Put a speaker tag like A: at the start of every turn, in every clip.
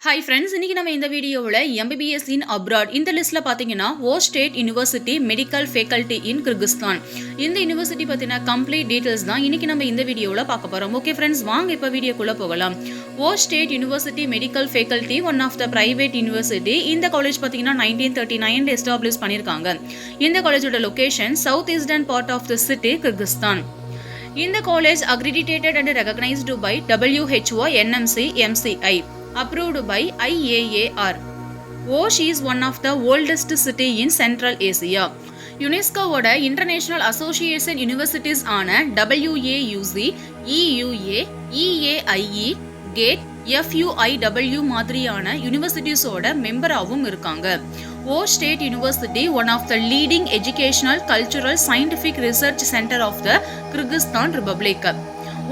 A: Hi friends, இன்னைக்கு நம்ம இந்த வீடியோவில் MBBS in abroad இந்த லிஸ்ட்ல பாத்தீங்கன்னா ஓ state university medical faculty in Kyrgyzstan இந்த யூனிவர்சிட்டி பத்தின கம்ப்ளீட் டீடைல்ஸ் தான் இன்னைக்கு நம்ம இந்த வீடியோவில் பார்க்க போறோம். ஓகே ஃப்ரெண்ட்ஸ், வாங்க இப்போ வீடியோக்குள்ள போகலாம். Osh state university medical faculty one of the private university. இந்த காலேஜ் பாத்தீங்கன்னா 1939 எஸ்டாப்ளிஷ் பண்ணிருக்காங்க. இந்த காலேஜோட location south eastern part of the city Kyrgyzstan. இந்த college accredited and recognized by WHO NMC MCI. Approved by IAAR. Osh is one of the oldest city in Central Asia. யுனெஸ்கோவோட international association universities ஆன WAUC, EUA, EAIE, கேட், FUIW மாதிரியான யூனிவர்சிட்டிஸோட மெம்பராகவும் இருக்காங்க. Osh state university one of the leading educational, cultural, scientific research centre of the Kyrgyzstan republic.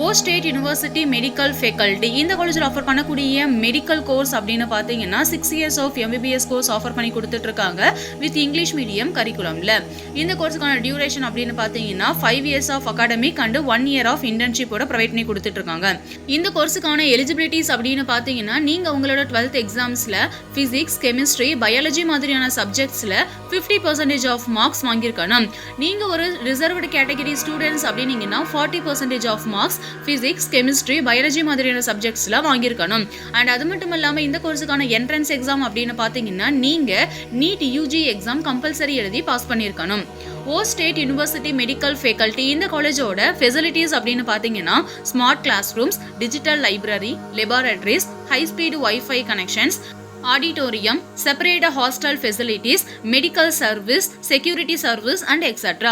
A: Osh state university medical faculty இந்த காலேஜில் offer பண்ணக்கூடிய மெடிக்கல் கோர்ஸ் அப்படின்னு பார்த்தீங்கன்னா 6 years of MBBS course offer பண்ணி கொடுத்துட்டு இருக்காங்க வித் இங்கிலீஷ் மீடியம் கரிக்குலம்ல. இந்த கோர்ஸுக்கான duration அப்படின்னு பார்த்தீங்கன்னா 5 years of academic and 1 year of இன்டர்ன்ஷிப்போட ப்ரொவைட் பண்ணி கொடுத்துட்டு இருக்காங்க. இந்த கோர்ஸுக்கான எலிஜிபிலிட்டிஸ் அப்படின்னு பார்த்தீங்கன்னா நீங்க உங்களோட 12th எக்ஸாம்ஸ்ல பிசிக்ஸ், கெமிஸ்ட்ரி, பயாலஜி மாதிரியான சப்ஜெக்ட்ஸ்ல 50% ஆஃப் மார்க்ஸ் வாங்கியிருக்கணும். நீங்க ஒரு ரிசர்வ்டு கேட்டகரி ஸ்டூடெண்ட்ஸ் அப்படின்னீங்கன்னா 40% of marks physics, chemistry, biology மாதிரியான சப்ஜெக்ட்ஸ்ல வாங்கியிருக்கணும். அண்ட் அது மட்டும் இல்லாம இந்த கோர்ஸுக்கான என்ட்ரன்ஸ் எக்ஸாம் அப்படின்னு பாத்தீங்கன்னா நீங்க நீட் UG எக்ஸாம் கம்பல்சரி எழுதி பாஸ் பண்ணியிருக்கணும். Osh state university medical faculty இந்த காலேஜோட ஃபெசிலிட்டிஸ் அப்படின்னு பார்த்தீங்கன்னா smart class rooms, digital library, laboratories, high speed wifi connections, auditorium, separate hostel facilities, medical service, security service and etcetera.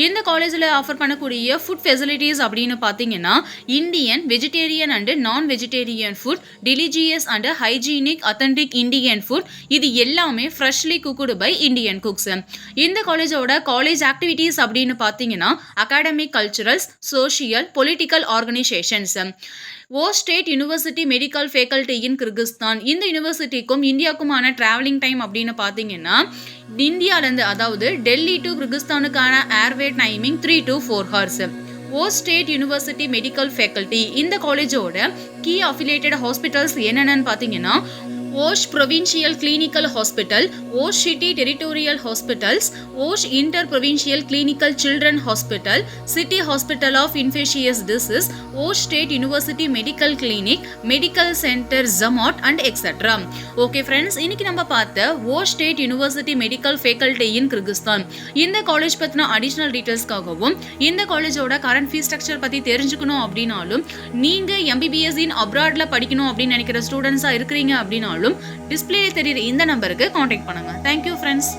A: இந்த காலேஜில் offer பண்ணக்கூடிய food facilities அப்படின்னு பார்த்தீங்கன்னா Indian, vegetarian and non vegetarian food, delicious and hygienic authentic Indian food, இது எல்லாமே freshly cooked by Indian cooks. இந்த காலேஜோட college activities அப்படின்னு பார்த்தீங்கன்னா academic, culturals, social, political organisations. Osh state university medical faculty in Kyrgyzstan இந்த யூனிவர்சிட்டிக்கும் இந்தியாவுக்குமான travelling time அப்படின்னு பார்த்தீங்கன்னா இந்தியாவிலேருந்து அதாவது டெல்லி டு கிர்கிஸ்தானுக்கான airway timing 3 to 4 hours. Osh state university medical faculty இந்த காலேஜோட கீ அஃபிலியேட்டட் ஹாஸ்பிட்டல்ஸ் என்னென்னு பார்த்தீங்கன்னா Osh provincial clinical hospital, Osh city territorial hospitals, Osh inter provincial clinical children hospital, city hospital of infectious disease, Osh state university medical clinic, medical centre ஜமாட் and etcetera. Okay friends, இன்னைக்கு நம்ம பார்த்த Osh state university medical faculty in Kyrgyzstan இந்த college பற்றின additional டீட்டெயில்ஸ்க்காகவும் இந்த காலேஜோட current fees structure பற்றி தெரிஞ்சுக்கணும் அப்படின்னாலும் நீங்கள் MBBS இன் அப்ராட்ல படிக்கணும் அப்படின்னு நினைக்கிற ஸ்டூடெண்ட்ஸாக இருக்கிறீங்க அப்படின்னாலும் டிஸ்பிளேல தெரியுற இந்த நம்பருக்கு காண்டாக்ட் பண்ணுங்க. Thank you friends.